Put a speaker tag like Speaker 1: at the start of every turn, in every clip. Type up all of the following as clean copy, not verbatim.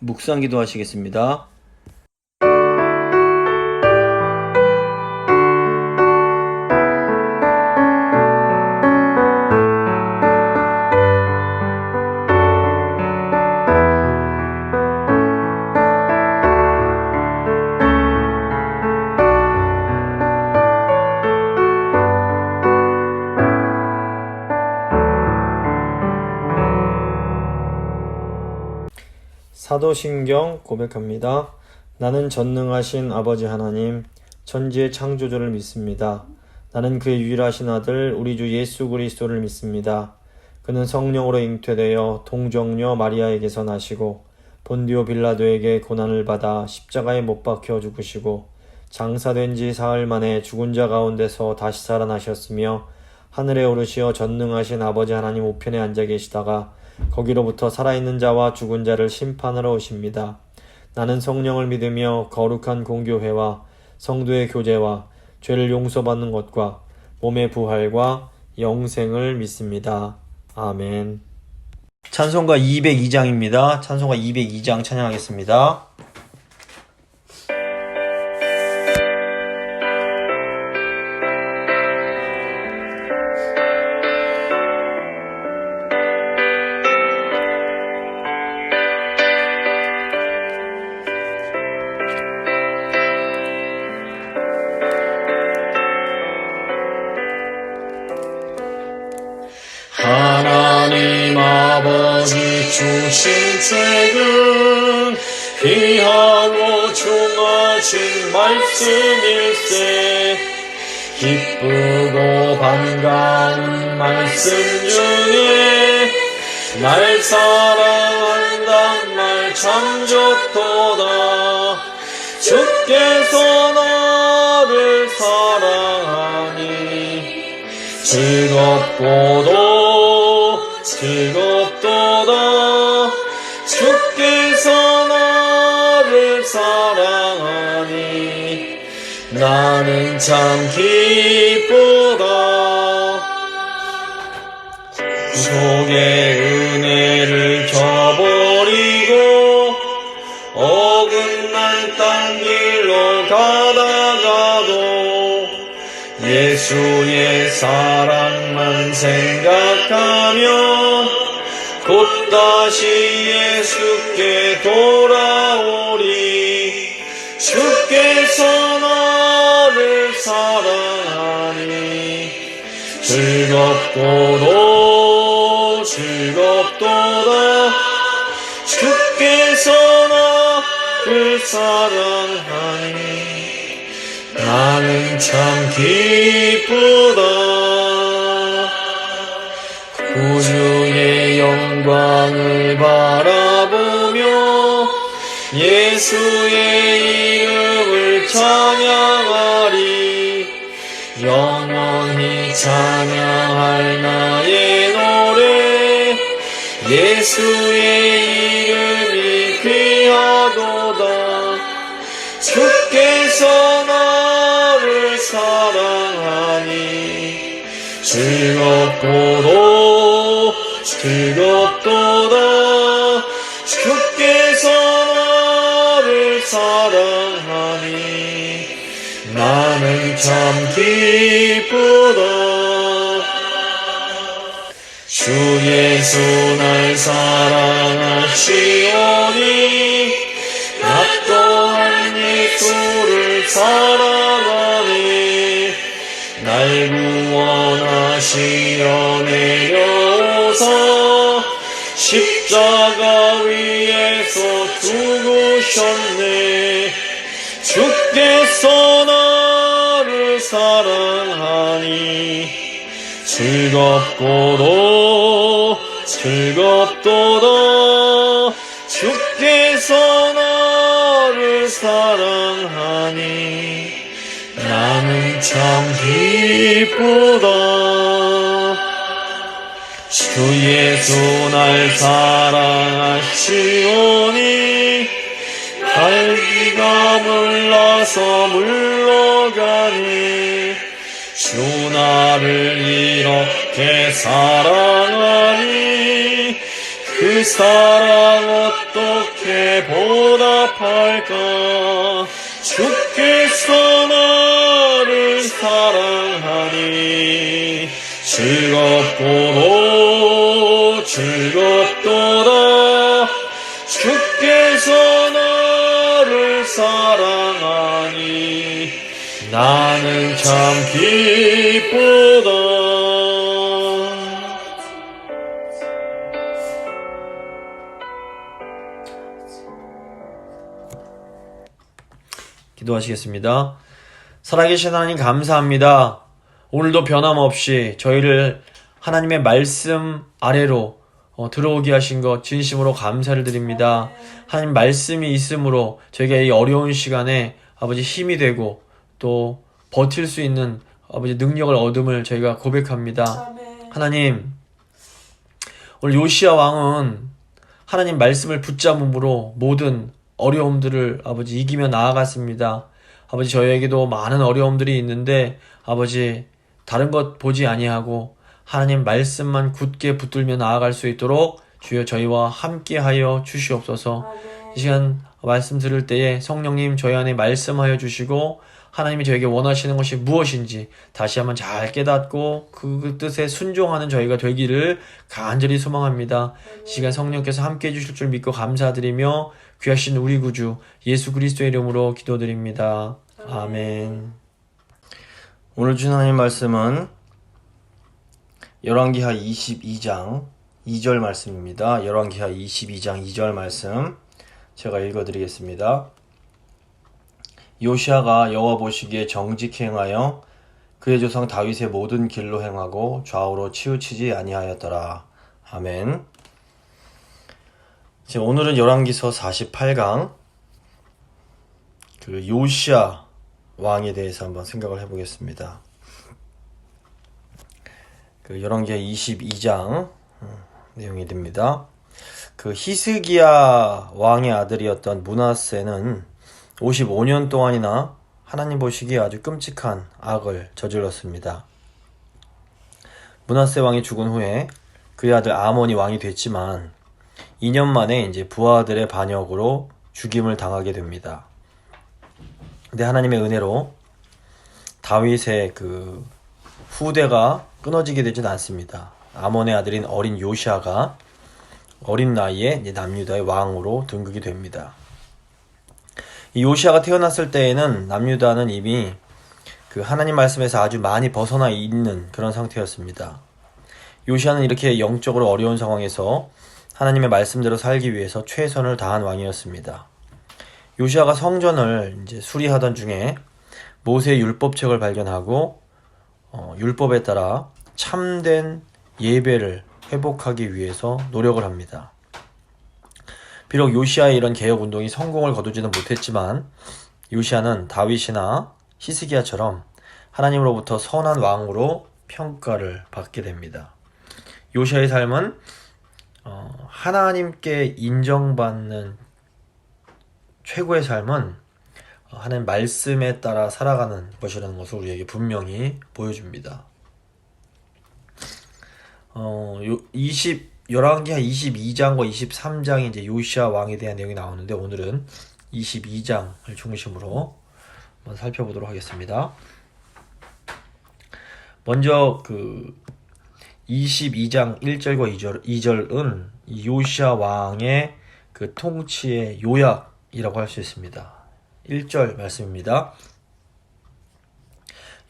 Speaker 1: 묵상 기도하시겠습니다. 사도신경 고백합니다. 나는 전능하신 아버지 하나님, 천지의 창조주를 믿습니다. 나는 그의 유일하신 아들 우리 주 예수 그리스도를 믿습니다. 그는 성령으로 잉태되어 동정녀 마리아에게서 나시고 본디오 빌라도에게 고난을 받아 십자가에 못 박혀 죽으시고 장사된 지 사흘 만에 죽은 자 가운데서 다시 살아나셨으며 하늘에 오르시어 전능하신 아버지 하나님 우편에 앉아 계시다가 거기로부터 살아있는 자와 죽은 자를 심판하러 오십니다. 나는 성령을 믿으며 거룩한 공교회와 성도의 교제와 죄를 용서받는 것과 몸의 부활과 영생을 믿습니다. 아멘. 찬송가 202장입니다. 찬송가 202장 찬양하겠습니다.
Speaker 2: 하나님 아버지 주신 책은 귀하고 중하신 말씀일세. 기쁘고 반가운 말씀 중에 날 사랑한단 말 참 좋도다. 주께서 나를 사랑하니 즐겁도다. 주께서 나를 사랑하니 나는 참 기쁘다. 구속의 은혜를 저버리고 어긋난 딴 길로 가다가도 예수의 사랑만 생각하며 곧 다시 예수께 돌아오리. 주께서 나를 사랑하니 즐겁도다. 주께서 나를 사랑하니 나는 참 기쁘다. 구주의 영광을 바라보며 예수의 이름을 찬양하리. 영원히 찬양할 나의 노래 예수의 이름이 귀하도다. 주께서 나를 사랑하니 즐겁도다. 주께서 나를 사랑하니 나는 참 기쁘다. 주 예수 날 사랑하시오니 나 또한 예수를 사랑하네. 날 구원하시려 내려오사 십자가 위에서 죽으셨네. 주께서 나를 사랑하니 즐겁도다. 주께서 나를 사랑하니 나는 참 기쁘다. 주 예수 날 사랑하시오니 갈기가 물러서 물러가니 주 나를 이렇게 사랑하니 그 사랑 어떻게 어떻게 보답할까? 주께서 나를 사랑하니 즐겁고도 즐겁도다. 주께서 나를 사랑하니 나는 참 기쁘다.
Speaker 1: 기도하시겠습니다. 살아계신 하나님 감사합니다. 오늘도 변함없이 저희를 하나님의 말씀 아래로 들어오게 하신 것 진심으로 감사를 드립니다. 하나님 말씀이 있으므로 저희가 이 어려운 시간에 아버지 힘이 되고 또 버틸 수 있는 아버지 능력을 얻음을 저희가 고백합니다. 하나님, 오늘 요시야 왕은 하나님 말씀을 붙잡음으로 모든 어려움들을 아버지 이기며 나아갔습니다. 아버지 저희에게도 많은 어려움들이 있는데 아버지 다른 것 보지 아니하고 하나님 말씀만 굳게 붙들며 나아갈 수 있도록 주여 저희와 함께하여 주시옵소서. 이 시간 말씀 들을 때에 성령님 저희 안에 말씀하여 주시고 하나님이 저에게 원하시는 것이 무엇인지 다시 한번 잘 깨닫고 그 뜻에 순종하는 저희가 되기를 간절히 소망합니다. 이 시간 성령께서 함께해 주실 줄 믿고 감사드리며 귀하신 우리 구주 예수 그리스도의 이름으로 기도드립니다. 아멘. 오늘 주신 하나님 말씀은 열왕기하 22장 2절 말씀입니다. 열왕기하 22장 2절 말씀 제가 읽어드리겠습니다. 요시야가 여호와 보시기에 정직히 행하여 그의 조상 다윗의 모든 길로 행하고 좌우로 치우치지 아니하였더라. 아멘. 오늘은 열왕기서 48강 그 요시야 왕에 대해서 한번 생각을 해보겠습니다. 그 열왕기하 22장 내용이 됩니다. 그 히스기야 왕의 아들이었던 므낫세는 55년 동안이나 하나님 보시기에 아주 끔찍한 악을 저질렀습니다. 므낫세 왕이 죽은 후에 그의 아들 아몬이 왕이 됐지만 2년 만에 이제 부하들의 반역으로 죽임을 당하게 됩니다. 근데 하나님의 은혜로 다윗의 그 후대가 끊어지게 되지는 않습니다. 아몬의 아들인 어린 요시야가 어린 나이에 이제 남유다의 왕으로 등극이 됩니다. 이 요시야가 태어났을 때에는 남유다는 이미 그 하나님 말씀에서 아주 많이 벗어나 있는 그런 상태였습니다. 요시야는 이렇게 영적으로 어려운 상황에서 하나님의 말씀대로 살기 위해서 최선을 다한 왕이었습니다. 요시야가 성전을 이제 수리하던 중에 모세의 율법책을 발견하고 율법에 따라 참된 예배를 회복하기 위해서 노력을 합니다. 비록 요시야의 이런 개혁 운동이 성공을 거두지는 못했지만 요시야는 다윗이나 히스기야처럼 하나님으로부터 선한 왕으로 평가를 받게 됩니다. 요시야의 삶은 하나님께 인정받는 최고의 삶은 하나님 말씀에 따라 살아가는 것이라는 것을 우리에게 분명히 보여줍니다. 열왕기하 22장과 23장이 이제 요시야 왕에 대한 내용이 나오는데 오늘은 22장을 중심으로 한번 살펴보도록 하겠습니다. 먼저 그 22장 1절과 2절은 요시야 왕의 그 통치의 요약이라고 할 수 있습니다. 1절 말씀입니다.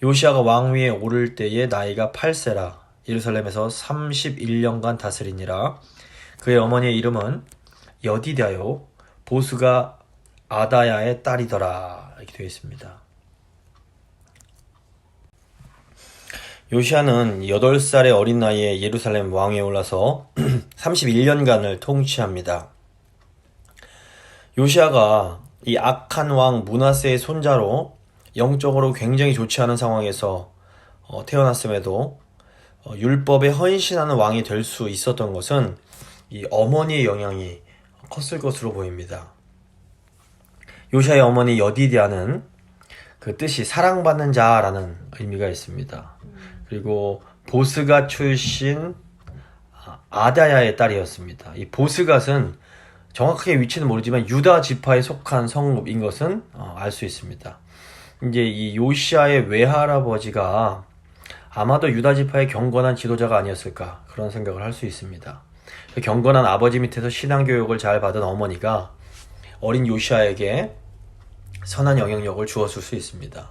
Speaker 1: 요시야가 왕위에 오를 때에 나이가 8세라 예루살렘에서 31년간 다스리니라. 그의 어머니의 이름은 여디다요 보스가 아다야의 딸이더라. 이렇게 되어 있습니다. 요시야는 8살의 어린 나이에 예루살렘 왕위에 올라서 31년간을 통치합니다. 요시야가 이 악한 왕 므낫세의 손자로 영적으로 굉장히 좋지 않은 상황에서 태어났음에도 율법에 헌신하는 왕이 될 수 있었던 것은 이 어머니의 영향이 컸을 것으로 보입니다. 요시야의 어머니 여디디아는 그 뜻이 사랑받는 자라는 의미가 있습니다. 그리고 보스갓 출신 아다야의 딸이었습니다. 이 보스갓은 정확하게 위치는 모르지만 유다 지파에 속한 성읍인 것은 알 수 있습니다. 이제 이 요시아의 외할아버지가 아마도 유다 지파의 경건한 지도자가 아니었을까 그런 생각을 할 수 있습니다. 경건한 아버지 밑에서 신앙교육을 잘 받은 어머니가 어린 요시아에게 선한 영향력을 주었을 수 있습니다.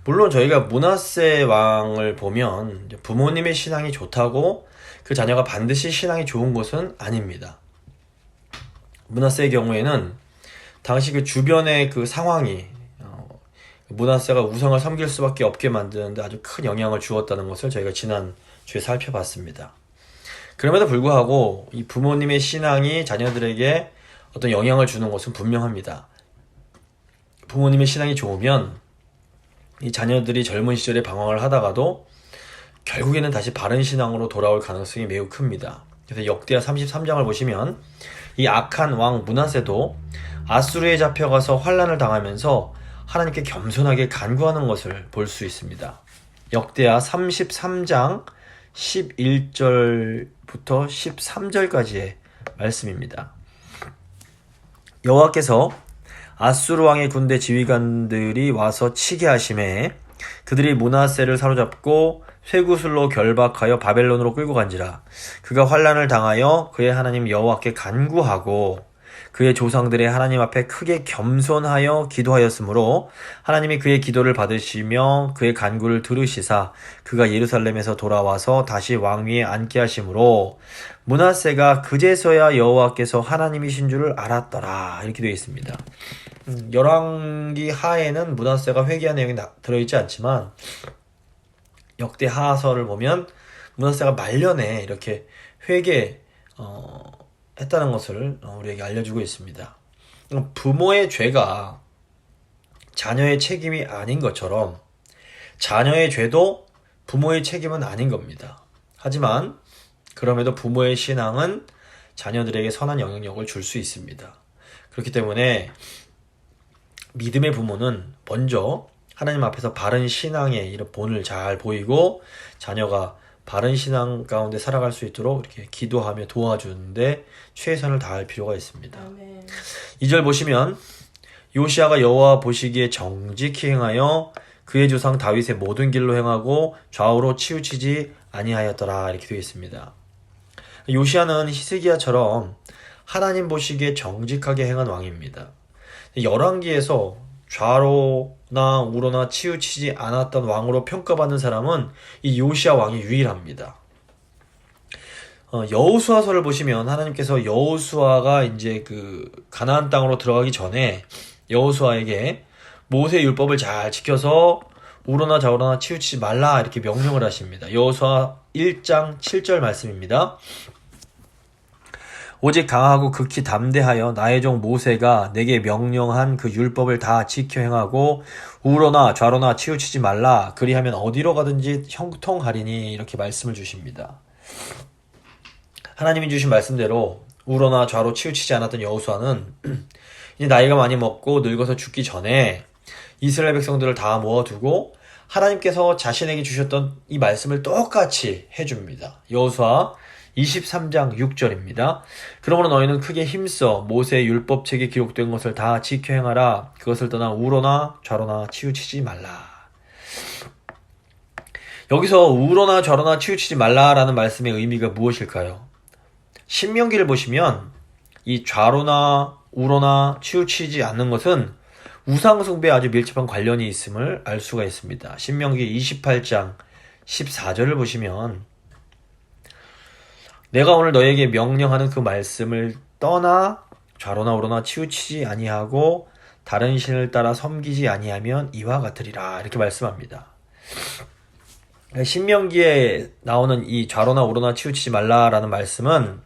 Speaker 1: 물론 저희가 므낫세 왕을 보면 부모님의 신앙이 좋다고 그 자녀가 반드시 신앙이 좋은 것은 아닙니다. 므낫세의 경우에는 당시 그 주변의 그 상황이 므낫세가 우상을 섬길 수밖에 없게 만드는데 아주 큰 영향을 주었다는 것을 저희가 지난 주에 살펴봤습니다. 그럼에도 불구하고 이 부모님의 신앙이 자녀들에게 어떤 영향을 주는 것은 분명합니다. 부모님의 신앙이 좋으면 이 자녀들이 젊은 시절에 방황을 하다가도 결국에는 다시 바른 신앙으로 돌아올 가능성이 매우 큽니다. 그래서 역대하 33장을 보시면 이 악한 왕 므낫세도 아수르에 잡혀가서 환난을 당하면서 하나님께 겸손하게 간구하는 것을 볼 수 있습니다. 역대하 33장 11절부터 13절까지의 말씀입니다. 여호와께서 아수르 왕의 군대 지휘관들이 와서 치게 하심에 그들이 므낫세를 사로잡고 쇠구슬로 결박하여 바벨론으로 끌고 간지라. 그가 환난을 당하여 그의 하나님 여호와께 간구하고 그의 조상들의 하나님 앞에 크게 겸손하여 기도하였으므로 하나님이 그의 기도를 받으시며 그의 간구를 들으시사 그가 예루살렘에서 돌아와서 다시 왕위에 앉게 하심으로 므낫세가 그제서야 여호와께서 하나님이신 줄을 알았더라. 이렇게 되어 있습니다. 열왕기 하에는 므낫세가 회개한 내용이 들어있지 않지만 역대 하서를 보면 므낫세가 말년에 이렇게 했다는 것을 우리에게 알려주고 있습니다. 부모의 죄가 자녀의 책임이 아닌 것처럼 자녀의 죄도 부모의 책임은 아닌 겁니다. 하지만 그럼에도 부모의 신앙은 자녀들에게 선한 영향력을 줄 수 있습니다. 그렇기 때문에 믿음의 부모는 먼저 하나님 앞에서 바른 신앙의 이런 본을 잘 보이고 자녀가 바른 신앙 가운데 살아갈 수 있도록 이렇게 기도하며 도와주는데 최선을 다할 필요가 있습니다.
Speaker 3: 아멘.
Speaker 1: 2절 보시면 요시아가 여호와 보시기에 정직히 행하여 그의 조상 다윗의 모든 길로 행하고 좌우로 치우치지 아니하였더라. 이렇게 되어 있습니다. 요시아는 히스기야처럼 하나님 보시기에 정직하게 행한 왕입니다. 열왕기에서 좌로나 우로나 치우치지 않았던 왕으로 평가받는 사람은 이 요시아 왕이 유일합니다. 여호수아서를 보시면 하나님께서 여호수아가 이제 그 가나안 땅으로 들어가기 전에 여호수아에게 모세 율법을 잘 지켜서 우로나 좌우로나 치우치지 말라 이렇게 명령을 하십니다. 여호수아 1장 7절 말씀입니다. 오직 강하고 극히 담대하여 나의 종 모세가 내게 명령한 그 율법을 다 지켜 행하고 우로나 좌로나 치우치지 말라. 그리하면 어디로 가든지 형통하리니 이렇게 말씀을 주십니다. 하나님이 주신 말씀대로 우로나 좌로 치우치지 않았던 여호수아는 이제 나이가 많이 먹고 늙어서 죽기 전에 이스라엘 백성들을 다 모아두고 하나님께서 자신에게 주셨던 이 말씀을 똑같이 해줍니다. 여호수아 23장 6절입니다. 그러므로 너희는 크게 힘써 모세의 율법책에 기록된 것을 다 지켜 행하라. 그것을 떠나 우로나 좌로나 치우치지 말라. 여기서 우로나 좌로나 치우치지 말라라는 말씀의 의미가 무엇일까요? 신명기를 보시면 이 좌로나 우로나 치우치지 않는 것은 우상숭배에 아주 밀접한 관련이 있음을 알 수가 있습니다. 신명기 28장 14절을 보시면 내가 오늘 너에게 명령하는 그 말씀을 떠나 좌로나 우로나 치우치지 아니하고 다른 신을 따라 섬기지 아니하면 이와 같으리라. 이렇게 말씀합니다. 신명기에 나오는 이 좌로나 우로나 치우치지 말라라는 말씀은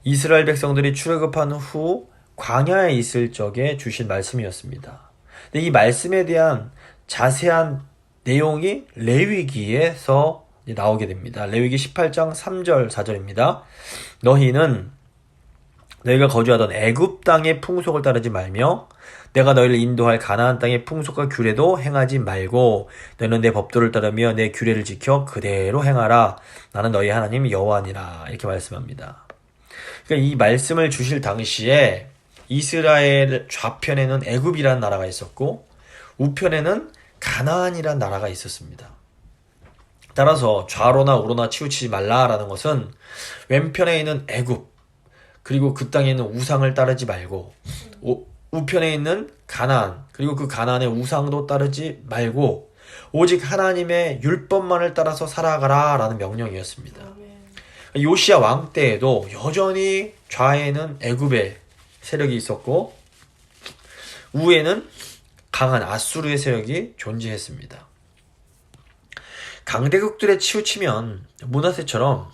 Speaker 1: 이스라엘 백성들이 출애굽한 후 광야에 있을 적에 주신 말씀이었습니다. 근데 이 말씀에 대한 자세한 내용이 레위기에서 나오게 됩니다. 레위기 18장 3절 4절입니다. 너희는 너희가 거주하던 애굽 땅의 풍속을 따르지 말며 내가 너희를 인도할 가나안 땅의 풍속과 규례도 행하지 말고 너희는 내 법도를 따르며 내 규례를 지켜 그대로 행하라. 나는 너희 하나님 여호와니라. 이렇게 말씀합니다. 그러니까 이 말씀을 주실 당시에 이스라엘 좌편에는 애굽이라는 나라가 있었고 우편에는 가나안이라는 나라가 있었습니다. 따라서 좌로나 우로나 치우치지 말라라는 것은 왼편에 있는 애굽 그리고 그 땅에 있는 우상을 따르지 말고 우편에 있는 가나안 그리고 그 가나안의 우상도 따르지 말고 오직 하나님의 율법만을 따라서 살아가라 라는 명령이었습니다. 요시야 왕 때에도 여전히 좌에는 애굽의 세력이 있었고 우에는 강한 아수르의 세력이 존재했습니다. 강대국들에 치우치면 므낫세처럼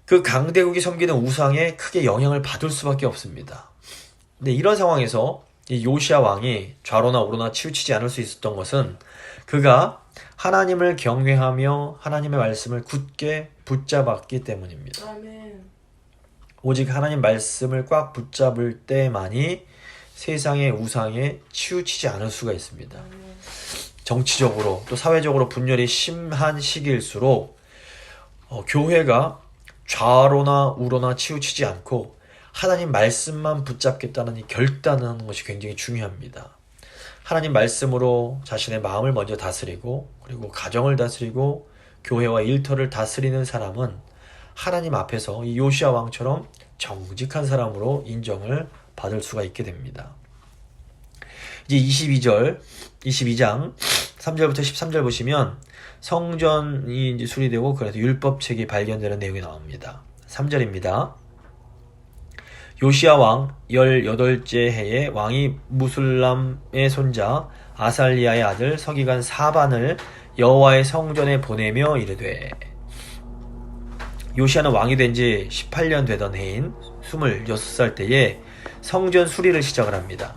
Speaker 1: 그 강대국이 섬기는 우상에 크게 영향을 받을 수밖에 없습니다. 근데 이런 상황에서 이 요시야 왕이 좌로나 우로나 치우치지 않을 수 있었던 것은 그가 하나님을 경외하며 하나님의 말씀을 굳게 붙잡았기 때문입니다.
Speaker 3: 아멘.
Speaker 1: 오직 하나님 말씀을 꽉 붙잡을 때만이 세상의 우상에 치우치지 않을 수가 있습니다. 정치적으로 또 사회적으로 분열이 심한 시기일수록 교회가 좌로나 우로나 치우치지 않고 하나님 말씀만 붙잡겠다는 이 결단을 하는 것이 굉장히 중요합니다. 하나님 말씀으로 자신의 마음을 먼저 다스리고 그리고 가정을 다스리고 교회와 일터를 다스리는 사람은 하나님 앞에서 이 요시야 왕처럼 정직한 사람으로 인정을 받을 수가 있게 됩니다. 이제 22장 3절부터 13절 보시면 성전이 이제 수리되고 그래서 율법책이 발견되는 내용이 나옵니다. 3절입니다. 요시야 왕 18째 해에 왕이 무술람의 손자 아살리아의 아들 서기관 사반을 여호와의 성전에 보내며 이르되 요시야는 왕이 된 지 18년 되던 해인 26살 때에 성전 수리를 시작을 합니다.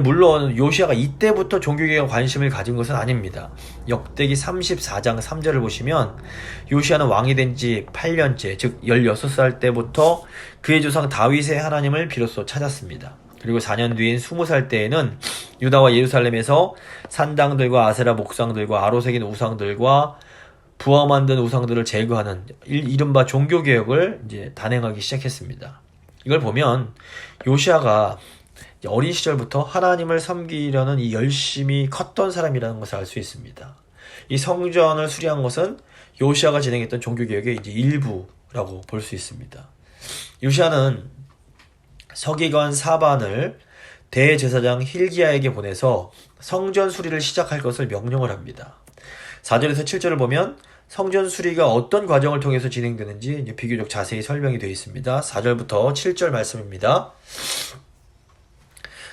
Speaker 1: 물론 요시야가 이때부터 종교개혁에 관심을 가진 것은 아닙니다. 역대기 34장 3절을 보시면 요시야는 왕이 된 지 8년째 즉 16살 때부터 그의 조상 다윗의 하나님을 비로소 찾았습니다. 그리고 4년 뒤인 20살 때에는 유다와 예루살렘에서 산당들과 아세라 목상들과 아로새긴 우상들과 부화 만든 우상들을 제거하는 이른바 종교개혁을 이제 단행하기 시작했습니다. 이걸 보면 요시야가 어린 시절부터 하나님을 섬기려는 이 열심이 컸던 사람이라는 것을 알 수 있습니다. 이 성전을 수리한 것은 요시야가 진행했던 종교개혁의 이제 일부라고 볼 수 있습니다. 요시야는 서기관 사반을 대제사장 힐기야에게 보내서 성전 수리를 시작할 것을 명령을 합니다. 4절에서 7절을 보면 성전 수리가 어떤 과정을 통해서 진행되는지 이제 비교적 자세히 설명이 되어 있습니다. 4절부터 7절 말씀입니다.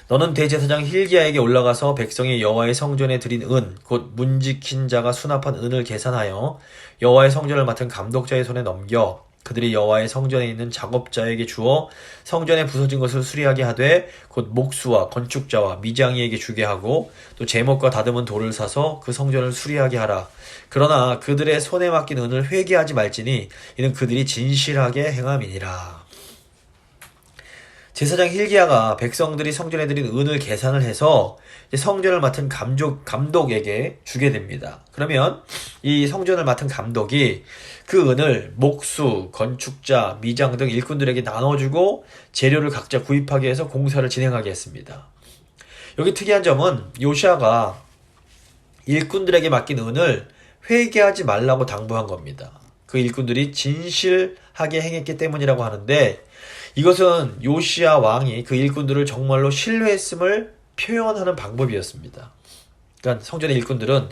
Speaker 1: 너는 대제사장 힐기야에게 올라가서 백성이 여호와의 성전에 드린 은 곧 문지킨 자가 수납한 은을 계산하여 여호와의 성전을 맡은 감독자의 손에 넘겨 그들이 여호와의 성전에 있는 작업자에게 주어 성전에 부서진 것을 수리하게 하되 곧 목수와 건축자와 미장이에게 주게 하고 또 제목과 다듬은 돌을 사서 그 성전을 수리하게 하라. 그러나 그들의 손에 맡긴 은을 회개하지 말지니 이는 그들이 진실하게 행함이니라. 제사장 힐기야가 백성들이 성전에 드린 은을 계산을 해서 성전을 맡은 감독에게 주게 됩니다. 그러면 이 성전을 맡은 감독이 그 은을 목수, 건축자, 미장 등 일꾼들에게 나눠주고 재료를 각자 구입하게 해서 공사를 진행하게 했습니다. 여기 특이한 점은 요시야가 일꾼들에게 맡긴 은을 회개하지 말라고 당부한 겁니다. 그 일꾼들이 진실하게 행했기 때문이라고 하는데 이것은 요시야 왕이 그 일꾼들을 정말로 신뢰했음을 표현하는 방법이었습니다. 그러니까 성전의 일꾼들은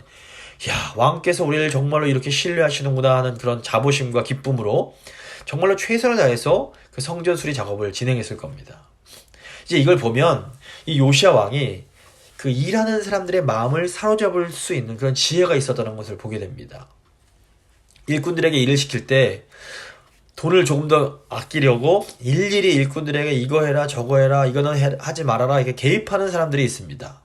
Speaker 1: 야, 왕께서 우리를 정말로 이렇게 신뢰하시는구나 하는 그런 자부심과 기쁨으로 정말로 최선을 다해서 그 성전 수리 작업을 진행했을 겁니다. 이제 이걸 보면 이 요시야 왕이 그 일하는 사람들의 마음을 사로잡을 수 있는 그런 지혜가 있었다는 것을 보게 됩니다. 일꾼들에게 일을 시킬 때 돈을 조금 더 아끼려고 일일이 일꾼들에게 이거 해라 저거 해라 이거는 하지 말아라 이렇게 개입하는 사람들이 있습니다.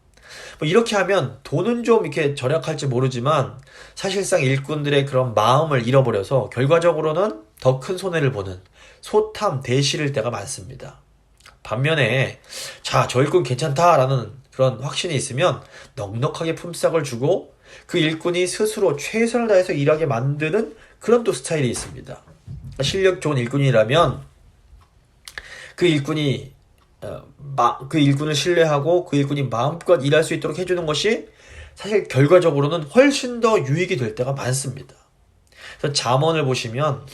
Speaker 1: 뭐 이렇게 하면 돈은 좀 이렇게 절약할지 모르지만 사실상 일꾼들의 그런 마음을 잃어버려서 결과적으로는 더 큰 손해를 보는 소탐 대실일 때가 많습니다. 반면에 자, 저 일꾼 괜찮다라는 그런 확신이 있으면 넉넉하게 품삯을 주고 그 일꾼이 스스로 최선을 다해서 일하게 만드는 그런 또 스타일이 있습니다. 실력 좋은 일꾼이라면 그 일꾼이 그 일꾼을 신뢰하고 그 일꾼이 마음껏 일할 수 있도록 해주는 것이 사실 결과적으로는 훨씬 더 유익이 될 때가 많습니다. 그래서 잠언을 보시면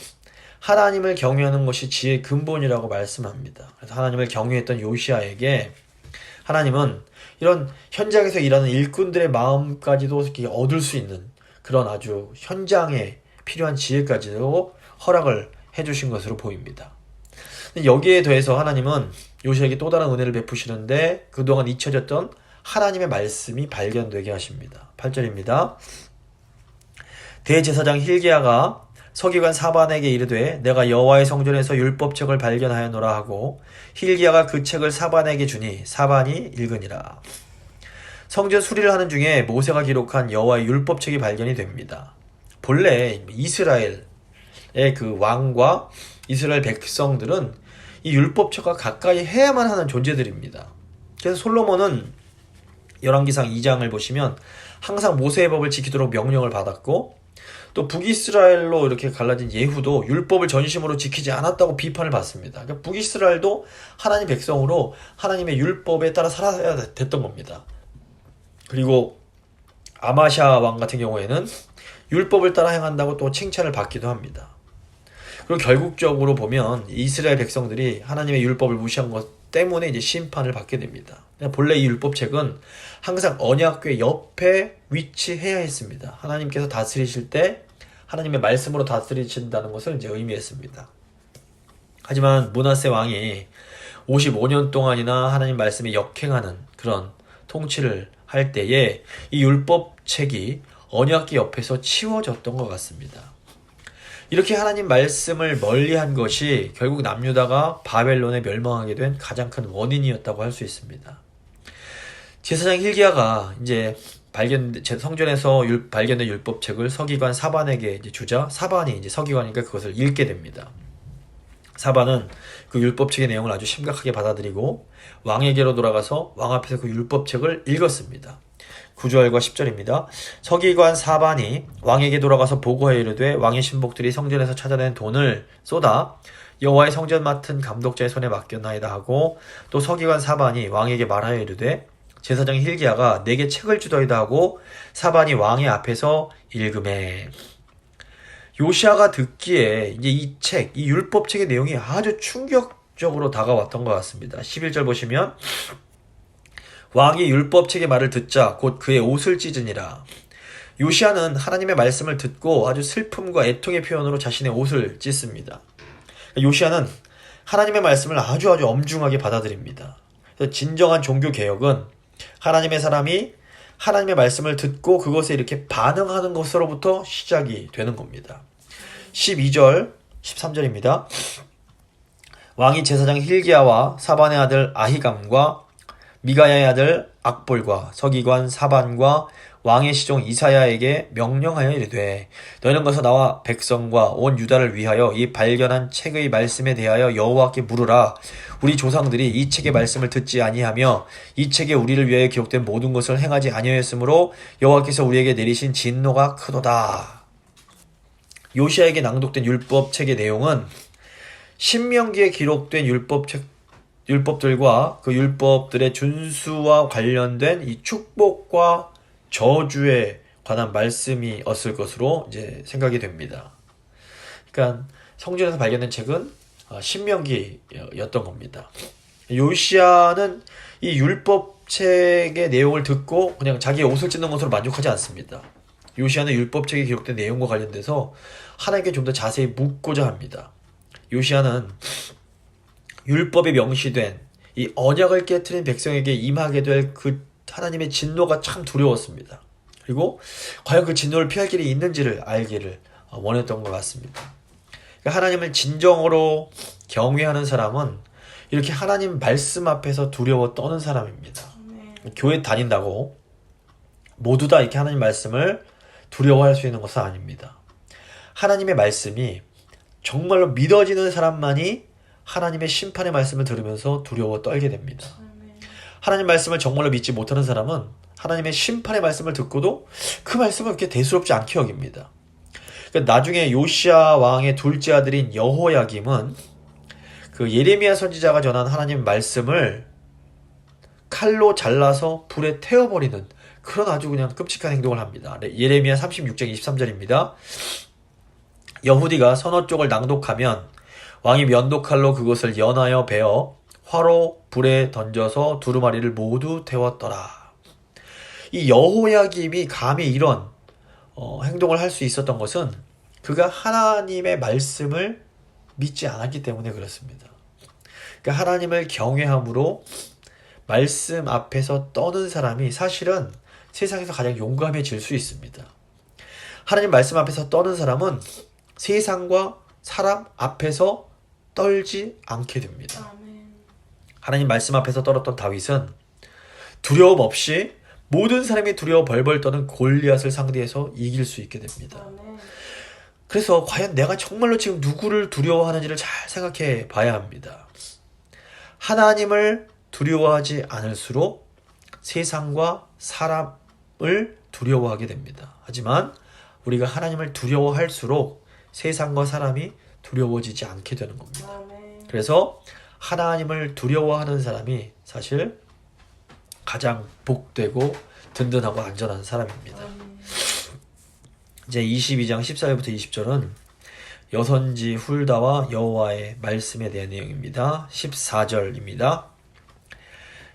Speaker 1: 하나님을 경외하는 것이 지혜의 근본이라고 말씀합니다. 그래서 하나님을 경외했던 요시아에게 하나님은 이런 현장에서 일하는 일꾼들의 마음까지도 이렇게 얻을 수 있는 그런 아주 현장에 필요한 지혜까지도 허락을 해주신 것으로 보입니다. 여기에 더해서 하나님은 요시아에게 또 다른 은혜를 베푸시는데 그동안 잊혀졌던 하나님의 말씀이 발견되게 하십니다. 8절입니다. 대제사장 hil기야가 서기관 사반에게 이르되 내가 여호와의 성전에서 율법책을 발견하였노라 하고 hil기야가 그 책을 사반에게 주니 사반이 읽으니라. 성전 수리를 하는 중에 모세가 기록한 여호와의 율법책이 발견이 됩니다. 본래 이스라엘의 그 왕과 이스라엘 백성들은 이 율법책과 가까이 해야만 하는 존재들입니다. 그래서 솔로몬은 열왕기상 2장을 보시면 항상 모세의 법을 지키도록 명령을 받았고 또 북이스라엘로 이렇게 갈라진 예후도 율법을 전심으로 지키지 않았다고 비판을 받습니다. 그러니까 북이스라엘도 하나님 백성으로 하나님의 율법에 따라 살아야 됐던 겁니다. 그리고 아마샤 왕 같은 경우에는 율법을 따라 행한다고 또 칭찬을 받기도 합니다. 그리고 결국적으로 보면 이스라엘 백성들이 하나님의 율법을 무시한 것 때문에 이제 심판을 받게 됩니다. 본래 이 율법책은 항상 언약궤 옆에 위치해야 했습니다. 하나님께서 다스리실 때 하나님의 말씀으로 다스리신다는 것을 이제 의미했습니다. 하지만 므낫세 왕이 55년 동안이나 하나님 말씀에 역행하는 그런 통치를 할 때에 이 율법책이 언약궤 옆에서 치워졌던 것 같습니다. 이렇게 하나님 말씀을 멀리한 것이 결국 남유다가 바벨론에 멸망하게 된 가장 큰 원인이었다고 할 수 있습니다. 제사장 hil기야가 이제 성전에서 발견된 율법책을 서기관 사반에게 이제 주자 사반이 이제 서기관이니까 그것을 읽게 됩니다. 사반은 그 율법책의 내용을 아주 심각하게 받아들이고 왕에게로 돌아가서 왕 앞에서 그 율법책을 읽었습니다. 9절과 10절입니다. 서기관 사반이 왕에게 돌아가서 보고하여 이르되 왕의 신복들이 성전에서 찾아낸 돈을 쏟아 여호와의 성전 맡은 감독자의 손에 맡겼나이다 하고 또 서기관 사반이 왕에게 말하여 이르되 제사장 hil기야가 내게 책을 주더이다 하고 사반이 왕의 앞에서 읽음에 요시아가 듣기에 이제 이 책, 이 율법책의 내용이 아주 충격적으로 다가왔던 것 같습니다. 11절 보시면 왕이 율법책의 말을 듣자 곧 그의 옷을 찢으니라. 요시아는 하나님의 말씀을 듣고 아주 슬픔과 애통의 표현으로 자신의 옷을 찢습니다. 요시아는 하나님의 말씀을 아주 엄중하게 받아들입니다. 그래서 진정한 종교개혁은 하나님의 사람이 하나님의 말씀을 듣고 그것에 이렇게 반응하는 것으로부터 시작이 되는 겁니다. 12절, 13절입니다. 왕이 제사장 hil기야와 사반의 아들 아히감과 미가야의 아들 악볼과 서기관 사반과 왕의 시종 이사야에게 명령하여 이르되 너희는 가서 나와 백성과 온 유다를 위하여 이 발견한 책의 말씀에 대하여 여호와께 물으라. 우리 조상들이 이 책의 말씀을 듣지 아니하며 이 책에 우리를 위하여 기록된 모든 것을 행하지 아니하였으므로 여호와께서 우리에게 내리신 진노가 크도다. 요시아에게 낭독된 율법책의 내용은 신명기에 기록된 율법들과 그 율법들의 준수와 관련된 이 축복과 저주에 관한 말씀이었을 것으로 이제 생각이 됩니다. 그러니까 성전에서 발견된 책은 신명기였던 겁니다. 요시아는 이 율법책의 내용을 듣고 그냥 자기의 옷을 찢는 것으로 만족하지 않습니다. 요시아는 율법책에 기록된 내용과 관련돼서 하나님께 좀 더 자세히 묻고자 합니다. 요시아는 율법에 명시된 이 언약을 깨트린 백성에게 임하게 될 그 하나님의 진노가 참 두려웠습니다. 그리고 과연 그 진노를 피할 길이 있는지를 알기를 원했던 것 같습니다. 그러니까 하나님을 진정으로 경외하는 사람은 이렇게 하나님 말씀 앞에서 두려워 떠는 사람입니다. 교회 다닌다고 모두 다 이렇게 하나님 말씀을 두려워할 수 있는 것은 아닙니다. 하나님의 말씀이 정말로 믿어지는 사람만이 하나님의 심판의 말씀을 들으면서 두려워 떨게 됩니다. 하나님 말씀을 정말로 믿지 못하는 사람은 하나님의 심판의 말씀을 듣고도 그 말씀을 그렇게 대수롭지 않게 여깁니다. 그러니까 나중에 요시아 왕의 둘째 아들인 여호야김은
Speaker 3: 그 예레미야 선지자가 전한 하나님 말씀을 칼로 잘라서 불에 태워버리는 그런 아주 그냥 끔찍한 행동을 합니다. 예레미야 36장 23절입니다. 여후디가 선어 쪽을 낭독하면 왕이 면도칼로 그것을 연하여 베어 화로 불에 던져서 두루마리를 모두 태웠더라. 이 여호야김이 감히 이런 행동을 할 수 있었던 것은 그가 하나님의 말씀을 믿지 않았기 때문에 그렇습니다. 그러니까 하나님을 경외함으로 말씀 앞에서 떠는 사람이 사실은 세상에서 가장 용감해질 수 있습니다. 하나님 말씀 앞에서 떠는 사람은 세상과 사람 앞에서 떨지 않게 됩니다. 하나님 말씀 앞에서 떨었던 다윗은 두려움 없이 모든 사람이 두려워 벌벌 떠는 골리앗을 상대해서 이길 수 있게 됩니다. 그래서 과연 내가 정말로 지금 누구를 두려워하는지를 잘 생각해 봐야 합니다. 하나님을 두려워하지 않을수록 세상과 사람을 두려워하게 됩니다. 하지만 우리가 하나님을 두려워할수록 세상과 사람이 두려워지지 않게 되는 겁니다. 그래서 하나님을 두려워하는 사람이 사실 가장 복되고 든든하고 안전한 사람입니다. 이제 22장 14절부터 20절은 여선지 훌다와 여호와의 말씀에 대한 내용입니다. 14절입니다.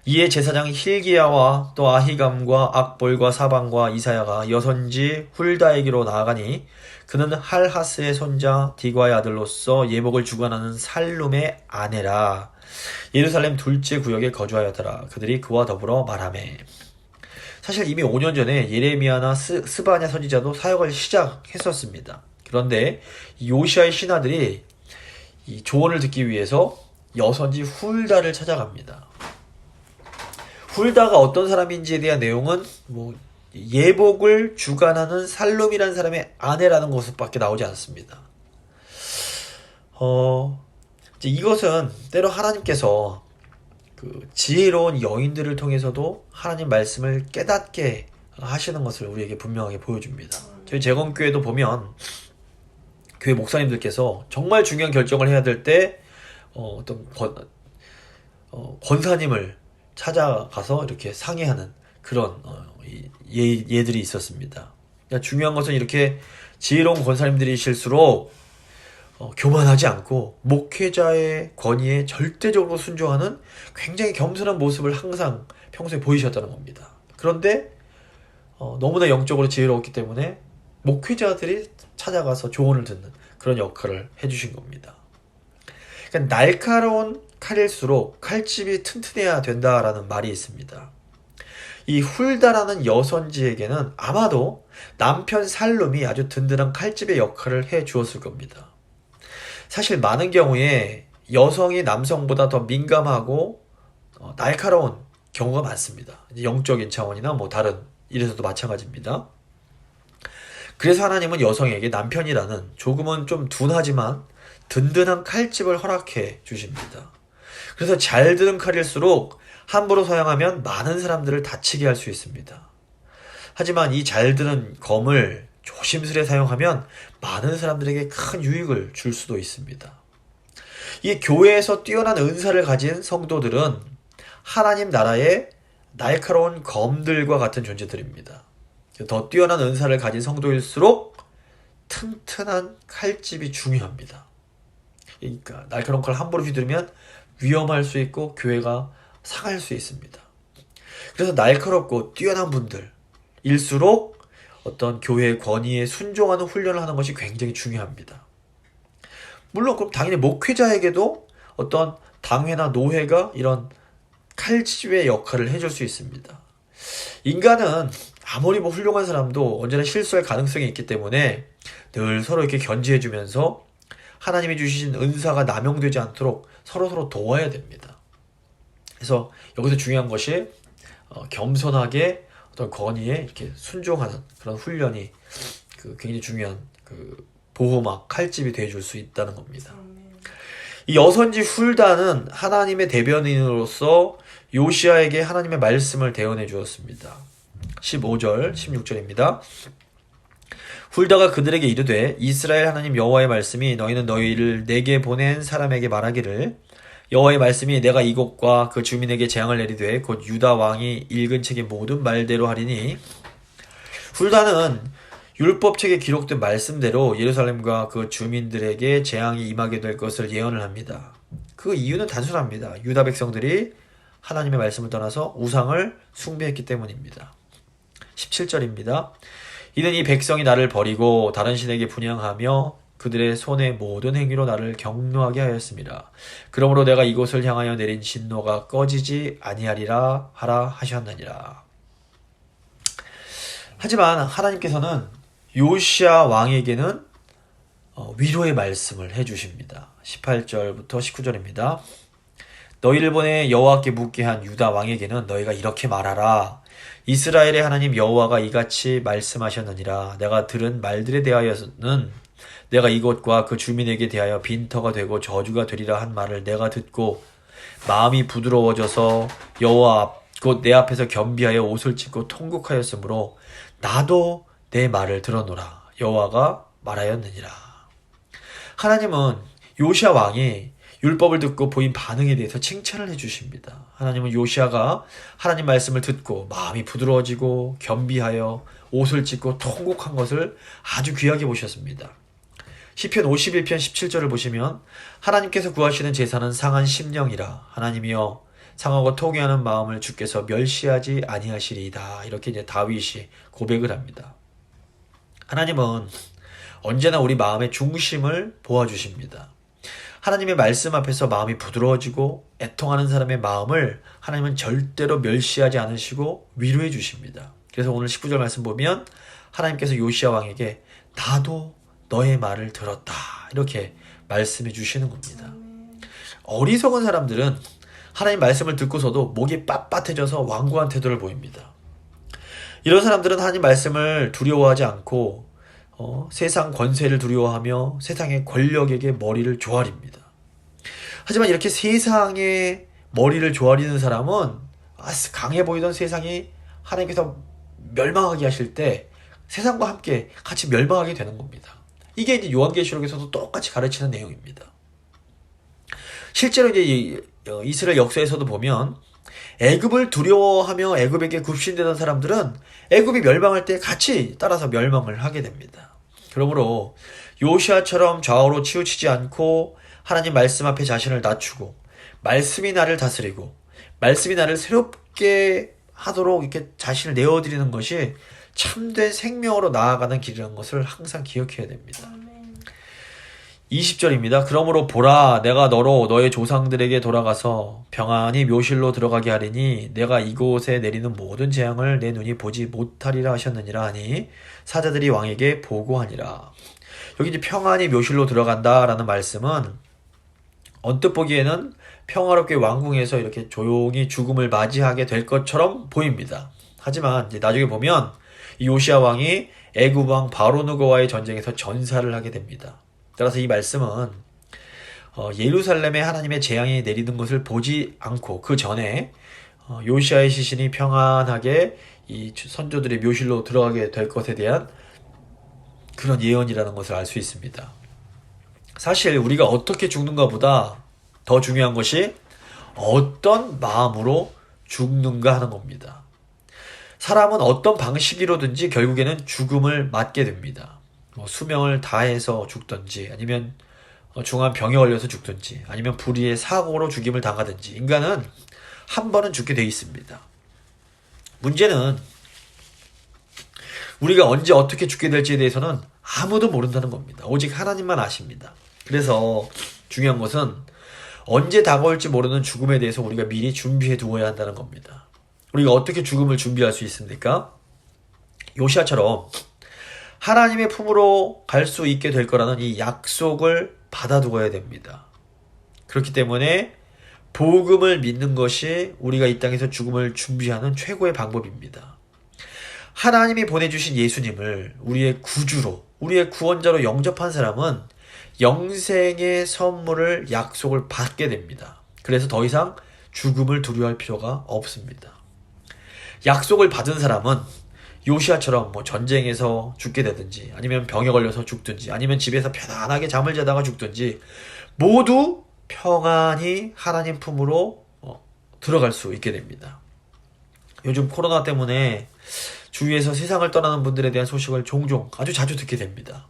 Speaker 3: 이에 제사장 힐기야와 또 아히감과 악볼과 사방과 이사야가 여선지 훌다에게로 나아가니 그는 할하스의 손자 디과의 아들로서 예복을 주관하는 살룸의 아내라. 예루살렘 둘째 구역에 거주하였더라. 그들이 그와 더불어 말하매. 사실 이미 5년 전에 예레미야나 스바냐 선지자도 사역을 시작했었습니다. 그런데 요시아의 신하들이 이 조언을 듣기 위해서 여선지 훌다를 찾아갑니다. 훌다가 어떤 사람인지에 대한 내용은 예복을 주관하는 살룸이라는 사람의 아내라는 것밖에 나오지 않습니다. 이것은 때로 하나님께서 그 지혜로운 여인들을 통해서도 하나님 말씀을 깨닫게 하시는 것을 우리에게 분명하게 보여줍니다. 저희 재건교회도 보면 교회 목사님들께서 정말 중요한 결정을 해야 될 때 어떤 권사님을 찾아가서 이렇게 상의하는 그런 예들이 있었습니다. 그러니까 중요한 것은 이렇게 지혜로운 권사님들이실수록 교만하지 않고 목회자의 권위에 절대적으로 순종하는 굉장히 겸손한 모습을 항상 평소에 보이셨다는 겁니다. 그런데 너무나 영적으로 지혜로웠기 때문에 목회자들이 찾아가서 조언을 듣는 그런 역할을 해주신 겁니다. 그러니까 날카로운 칼일수록 칼집이 튼튼해야 된다라는 말이 있습니다. 이 훌다라는 여선지에게는 아마도 남편 살룸이 아주 든든한 칼집의 역할을 해 주었을 겁니다. 사실 많은 경우에 여성이 남성보다 더 민감하고 날카로운 경우가 많습니다. 영적인 차원이나 다른 일에서도 마찬가지입니다. 그래서 하나님은 여성에게 남편이라는 조금은 좀 둔하지만 든든한 칼집을 허락해 주십니다. 그래서 잘 드는 칼일수록 함부로 사용하면 많은 사람들을 다치게 할 수 있습니다. 하지만 이 잘 드는 검을 조심스레 사용하면 많은 사람들에게 큰 유익을 줄 수도 있습니다. 이 교회에서 뛰어난 은사를 가진 성도들은 하나님 나라의 날카로운 검들과 같은 존재들입니다. 더 뛰어난 은사를 가진 성도일수록 튼튼한 칼집이 중요합니다. 그러니까 날카로운 칼을 함부로 휘두르면 위험할 수 있고 교회가 상할 수 있습니다. 그래서 날카롭고 뛰어난 분들일수록 어떤 교회의 권위에 순종하는 훈련을 하는 것이 굉장히 중요합니다. 물론 그럼 당연히 목회자에게도 어떤 당회나 노회가 이런 칼집의 역할을 해줄 수 있습니다. 인간은 아무리 훌륭한 사람도 언제나 실수할 가능성이 있기 때문에 늘 서로 이렇게 견지해주면서 하나님이 주신 은사가 남용되지 않도록 서로 도와야 됩니다. 그래서 여기서 중요한 것이 겸손하게 어떤 권위에 이렇게 순종하는 그런 훈련이 굉장히 중요한 보호막, 칼집이 되어줄 수 있다는 겁니다. 이 여선지 훌다는 하나님의 대변인으로서 요시아에게 하나님의 말씀을 대언해 주었습니다. 15절, 16절입니다. 훌다가 그들에게 이르되 이스라엘 하나님 여호와의 말씀이 너희는 너희를 내게 보낸 사람에게 말하기를 여호와의 말씀이 내가 이곳과 그 주민에게 재앙을 내리되 곧 유다 왕이 읽은 책의 모든 말대로 하리니 훌다는 율법책에 기록된 말씀대로 예루살렘과 그 주민들에게 재앙이 임하게 될 것을 예언을 합니다. 그 이유는 단순합니다. 유다 백성들이 하나님의 말씀을 떠나서 우상을 숭배했기 때문입니다. 17절입니다. 이는 이 백성이 나를 버리고 다른 신에게 분향하며 그들의 손의 모든 행위로 나를 격노하게 하였습니다. 그러므로 내가 이곳을 향하여 내린 진노가 꺼지지 아니하리라 하라 하셨느니라. 하지만 하나님께서는 요시야 왕에게는 위로의 말씀을 해주십니다. 18절부터 19절입니다. 너희를 보내 여호와께 묻게 한 유다 왕에게는 너희가 이렇게 말하라. 이스라엘의 하나님 여호와가 이같이 말씀하셨느니라. 내가 들은 말들에 대하여는 내가 이곳과 그 주민에게 대하여 빈터가 되고 저주가 되리라 한 말을 내가 듣고 마음이 부드러워져서 여호와 곧 내 앞에서 겸비하여 옷을 찢고 통곡하였으므로 나도 내 말을 들어노라. 여호와가 말하였느니라. 하나님은 요시야 왕이 율법을 듣고 보인 반응에 대해서 칭찬을 해주십니다. 하나님은 요시야가 하나님 말씀을 듣고 마음이 부드러워지고 겸비하여 옷을 찢고 통곡한 것을 아주 귀하게 보셨습니다. 시편 51편 17절을 보시면 하나님께서 구하시는 제사는 상한 심령이라. 하나님이여 상하고 통회하는 마음을 주께서 멸시하지 아니하시리이다. 이렇게 이제 다윗이 고백을 합니다. 하나님은 언제나 우리 마음의 중심을 보아주십니다. 하나님의 말씀 앞에서 마음이 부드러워지고 애통하는 사람의 마음을 하나님은 절대로 멸시하지 않으시고 위로해 주십니다. 그래서 오늘 19절 말씀 보면 하나님께서 요시야 왕에게 나도 너의 말을 들었다. 이렇게 말씀해 주시는 겁니다. 어리석은 사람들은 하나님 말씀을 듣고서도 목이 빳빳해져서 완고한 태도를 보입니다. 이런 사람들은 하나님 말씀을 두려워하지 않고 세상 권세를 두려워하며 세상의 권력에게 머리를 조아립니다. 하지만 이렇게 세상의 머리를 조아리는 사람은 강해 보이던 세상이 하나님께서 멸망하게 하실 때 세상과 함께 같이 멸망하게 되는 겁니다. 이게 이제 요한계시록에서도 똑같이 가르치는 내용입니다. 실제로 이제 이스라엘 역사에서도 보면 애굽을 두려워하며 애굽에게 굽신되던 사람들은 애굽이 멸망할 때 같이 따라서 멸망을 하게 됩니다. 그러므로 요시아처럼 좌우로 치우치지 않고 하나님 말씀 앞에 자신을 낮추고 말씀이 나를 다스리고 말씀이 나를 새롭게 하도록 이렇게 자신을 내어드리는 것이 참된 생명으로 나아가는 길이라는 것을 항상 기억해야 됩니다. 20절입니다. 그러므로 보라, 내가 너로 너의 조상들에게 돌아가서 평안히 묘실로 들어가게 하리니 내가 이곳에 내리는 모든 재앙을 내 눈이 보지 못하리라 하셨느니라 하니 사자들이 왕에게 보고하니라. 여기 이제 평안히 묘실로 들어간다라는 말씀은 언뜻 보기에는 평화롭게 왕궁에서 이렇게 조용히 죽음을 맞이하게 될 것처럼 보입니다. 하지만 이제 나중에 보면 이 요시야 왕이 애굽 왕 바로누고와의 전쟁에서 전사를 하게 됩니다. 따라서 이 말씀은 예루살렘에 하나님의 재앙이 내리는 것을 보지 않고 그 전에 요시야의 시신이 평안하게 이 선조들의 묘실로 들어가게 될 것에 대한 그런 예언이라는 것을 알 수 있습니다. 사실 우리가 어떻게 죽는가 보다 더 중요한 것이 어떤 마음으로 죽는가 하는 겁니다. 사람은 어떤 방식으로든지 결국에는 죽음을 맞게 됩니다. 수명을 다해서 죽든지 아니면 중한 병에 걸려서 죽든지 아니면 불의의 사고로 죽임을 당하든지 인간은 한 번은 죽게 돼 있습니다. 문제는 우리가 언제 어떻게 죽게 될지에 대해서는 아무도 모른다는 겁니다. 오직 하나님만 아십니다. 그래서 중요한 것은 언제 다가올지 모르는 죽음에 대해서 우리가 미리 준비해 두어야 한다는 겁니다. 우리가 어떻게 죽음을 준비할 수 있습니까? 요시야처럼 하나님의 품으로 갈 수 있게 될 거라는 이 약속을 받아두어야 됩니다. 그렇기 때문에 복음을 믿는 것이 우리가 이 땅에서 죽음을 준비하는 최고의 방법입니다. 하나님이 보내주신 예수님을 우리의 구주로, 우리의 구원자로 영접한 사람은 영생의 선물을, 약속을 받게 됩니다. 그래서 더 이상 죽음을 두려워할 필요가 없습니다. 약속을 받은 사람은 요시야처럼 전쟁에서 죽게 되든지 아니면 병에 걸려서 죽든지 아니면 집에서 편안하게 잠을 자다가 죽든지 모두 평안히 하나님 품으로 들어갈 수 있게 됩니다. 요즘 코로나 때문에 주위에서 세상을 떠나는 분들에 대한 소식을 종종 아주 자주 듣게 됩니다.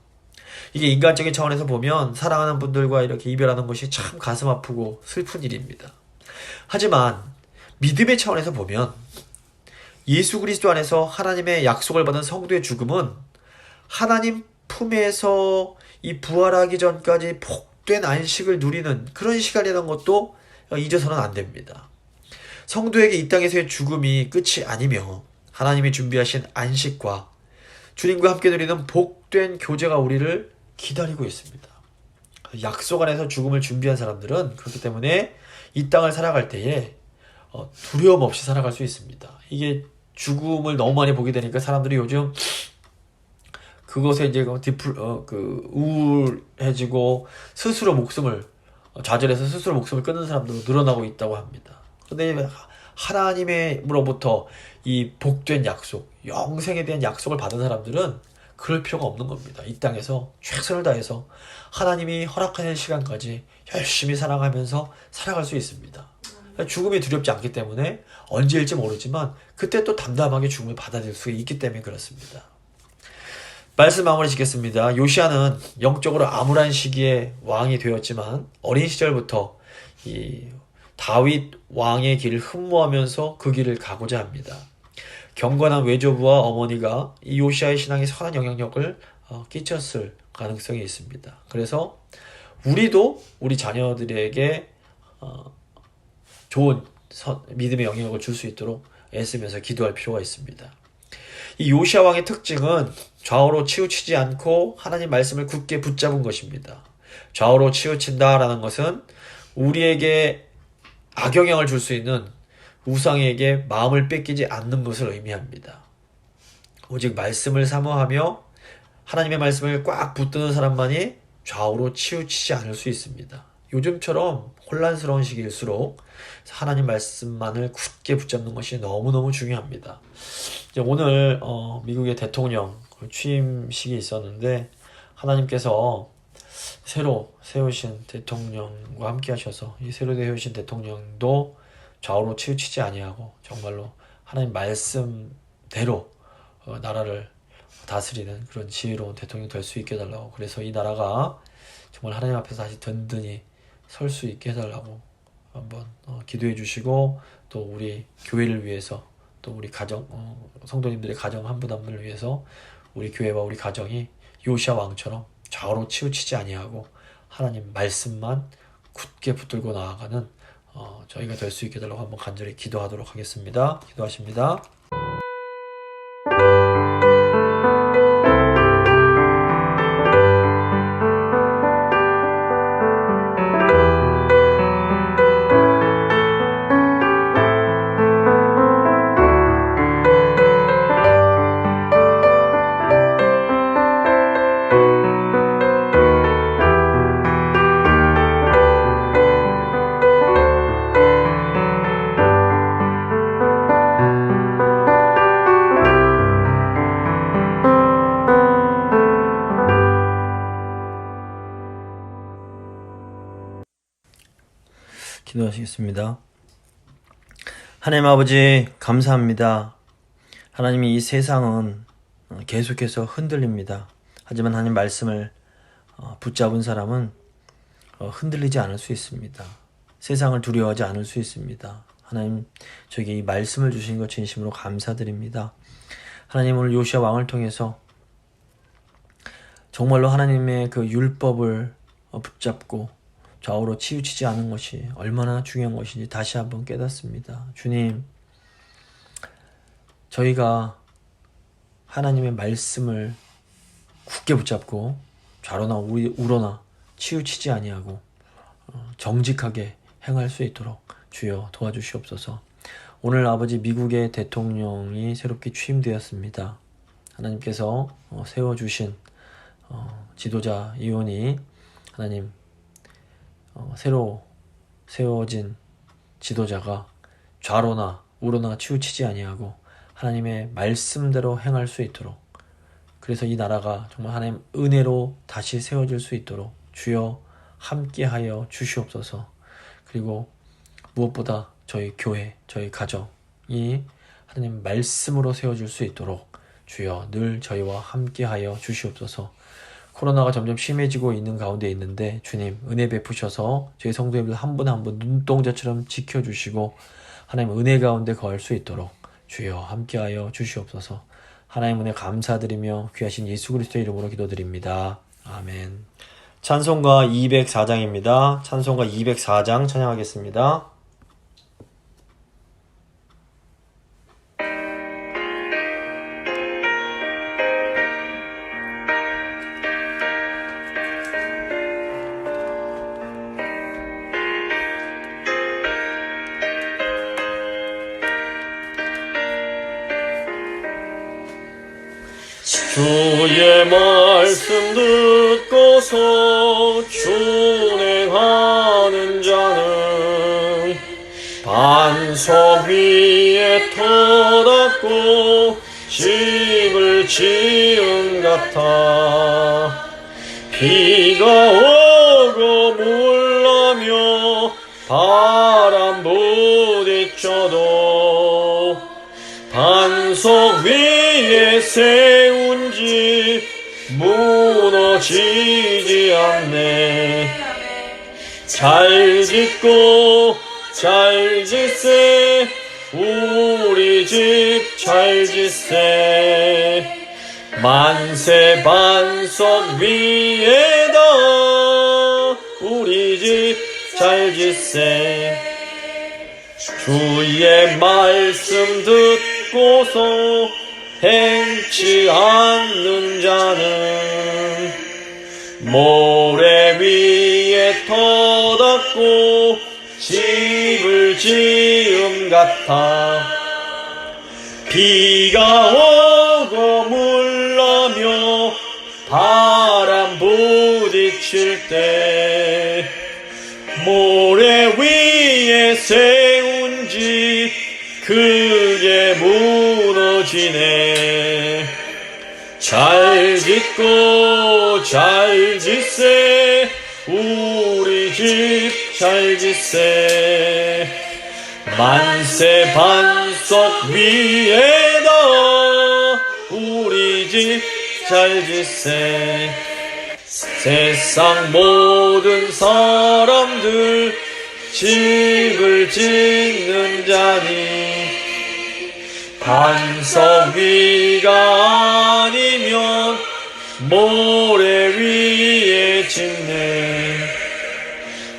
Speaker 3: 이게 인간적인 차원에서 보면 사랑하는 분들과 이렇게 이별하는 것이 참 가슴 아프고 슬픈 일입니다. 하지만 믿음의 차원에서 보면 예수 그리스도 안에서 하나님의 약속을 받은 성도의 죽음은 하나님 품에서 이 부활하기 전까지 복된 안식을 누리는 그런 시간이라는 것도 잊어서는 안 됩니다. 성도에게 이 땅에서의 죽음이 끝이 아니며 하나님이 준비하신 안식과 주님과 함께 누리는 복된 교제가 우리를 기다리고 있습니다. 약속 안에서 죽음을 준비한 사람들은 그렇기 때문에 이 땅을 살아갈 때에 두려움 없이 살아갈 수 있습니다. 이게 죽음을 너무 많이 보게 되니까 사람들이 요즘 그것에 이제 우울해지고 스스로 목숨을 좌절해서 스스로 목숨을 끊는 사람들도 늘어나고 있다고 합니다. 그런데 하나님으로부터 이 복된 약속, 영생에 대한 약속을 받은 사람들은 그럴 필요가 없는 겁니다. 이 땅에서 최선을 다해서 하나님이 허락하는 시간까지 열심히 사랑하면서 살아갈 수 있습니다. 죽음이 두렵지 않기 때문에 언제일지 모르지만 그때 또 담담하게 죽음을 받아들일 수 있기 때문에 그렇습니다. 말씀 마무리 짓겠습니다. 요시아는 영적으로 암울한 시기에 왕이 되었지만 어린 시절부터 이 다윗 왕의 길을 흠모하면서 그 길을 가고자 합니다. 경건한 외조부와 어머니가 이 요시아의 신앙에 선한 영향력을 끼쳤을 가능성이 있습니다. 그래서 우리도 우리 자녀들에게 좋은 믿음의 영향력을 줄 수 있도록 애쓰면서 기도할 필요가 있습니다. 이 요시아 왕의 특징은 좌우로 치우치지 않고 하나님 말씀을 굳게 붙잡은 것입니다. 좌우로 치우친다라는 것은 우리에게 악영향을 줄 수 있는 우상에게 마음을 뺏기지 않는 것을 의미합니다. 오직 말씀을 사모하며 하나님의 말씀을 꽉 붙드는 사람만이 좌우로 치우치지 않을 수 있습니다. 요즘처럼 혼란스러운 시기일수록 하나님 말씀만을 굳게 붙잡는 것이 너무너무 중요합니다. 이제 오늘 미국의 대통령 취임식이 있었는데 하나님께서 새로 세우신 대통령과 함께 하셔서 이 새로 세우신 대통령도 좌우로 치우치지 아니하고 정말로 하나님 말씀대로 나라를 다스리는 그런 지혜로운 대통령 될 수 있게 해달라고, 그래서 이 나라가 정말 하나님 앞에서 다시 든든히 설 수 있게 해달라고 한번 기도해 주시고, 또 우리 교회를 위해서, 또 우리 가정, 성도님들의 가정 한 분 한 분을 위해서 우리 교회와 우리 가정이 요시아 왕처럼 좌우로 치우치지 아니하고 하나님 말씀만 굳게 붙들고 나아가는 저희가 될 수 있게 해달라고 한번 간절히 기도하도록 하겠습니다. 기도하십니다.
Speaker 1: 기도하시겠습니다. 하나님 아버지 감사합니다. 하나님이 이 세상은 계속해서 흔들립니다. 하지만 하나님 말씀을 붙잡은 사람은 흔들리지 않을 수 있습니다. 세상을 두려워하지 않을 수 있습니다. 하나님, 저에게 이 말씀을 주신 것 진심으로 감사드립니다. 하나님, 오늘 요시아 왕을 통해서 정말로 하나님의 그 율법을 붙잡고 좌우로 치우치지 않은 것이 얼마나 중요한 것인지 다시 한번 깨닫습니다. 주님, 저희가 하나님의 말씀을 굳게 붙잡고 좌로나 우로나 치우치지 아니하고 정직하게 행할 수 있도록 주여 도와주시옵소서. 오늘 아버지 미국의 대통령이 새롭게 취임되었습니다. 하나님께서 세워주신 지도자 이혼이 하나님 새로 세워진 지도자가 좌로나 우로나 치우치지 아니하고 하나님의 말씀대로 행할 수 있도록, 그래서 이 나라가 정말 하나님 은혜로 다시 세워질 수 있도록 주여
Speaker 3: 함께하여 주시옵소서. 그리고 무엇보다 저희 교회, 저희 가정이 하나님 말씀으로 세워질 수 있도록 주여 늘 저희와 함께하여 주시옵소서. 코로나가 점점 심해지고 있는 가운데 있는데 주님 은혜 베푸셔서 저희 성도님들 한 분 한 분 눈동자처럼 지켜주시고 하나님 은혜 가운데 거할 수 있도록 주여 함께하여 주시옵소서. 하나님 은혜 감사드리며 귀하신 예수 그리스도의 이름으로 기도드립니다. 아멘.
Speaker 1: 찬송가 204장입니다. 찬송가 204장 찬양하겠습니다.
Speaker 2: 주의 말씀 듣고서 준행하는 자는 반석 위에 터닫고 집을 지은 같아. 비가 오고 물나며 바람 부딪혀도 반석 위에 세운 집 무너지지 않네. 잘 짓고 잘 짓세 우리 집 잘 짓세. 만세 반석 위에다 우리 집 잘 짓세. 주의 말씀 듣고서 행치 않는 자는 모래 위에 터닫고 집을 지음 같아. 비가 오고 물나며 바람 부딪힐 때 모래 위에 세운 집 크게 무너지네. 잘 짓고 잘 짓세 우리 집 잘 짓세. 만세 반석 위에다 우리 집 잘 짓세. 세상 모든 사람들 집을 짓는 자니 반석 위가 아니면 모래 위에 짓네.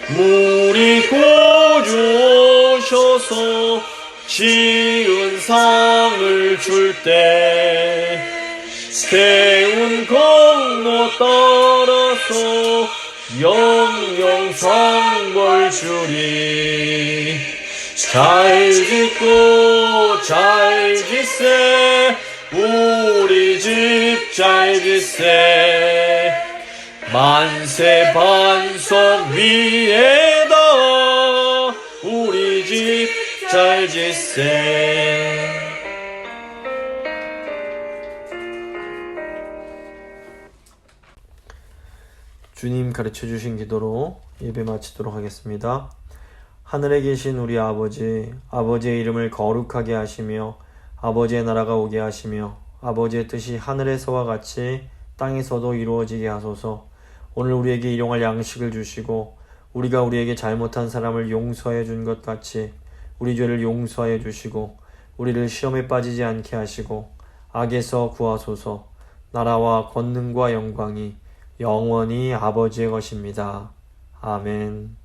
Speaker 2: 물이 고주 오셔서 지은 상을 줄 때 세운 공로 따라서 영영 상벌 주리. 잘 짓고 잘 짓세 우리 집 잘 짓세. 만세 반석 위에다 우리 집 잘 짓세.
Speaker 1: 주님 가르쳐 주신 기도로 예배 마치도록 하겠습니다. 하늘에 계신 우리 아버지, 아버지의 이름을 거룩하게 하시며 아버지의 나라가 오게 하시며 아버지의 뜻이 하늘에서와 같이 땅에서도 이루어지게 하소서. 오늘 우리에게 일용할 양식을 주시고 우리가 우리에게 잘못한 사람을 용서해 준 것 같이 우리 죄를 용서해 주시고 우리를 시험에 빠지지 않게 하시고 악에서 구하소서. 나라와 권능과 영광이 영원히 아버지의 것입니다. 아멘.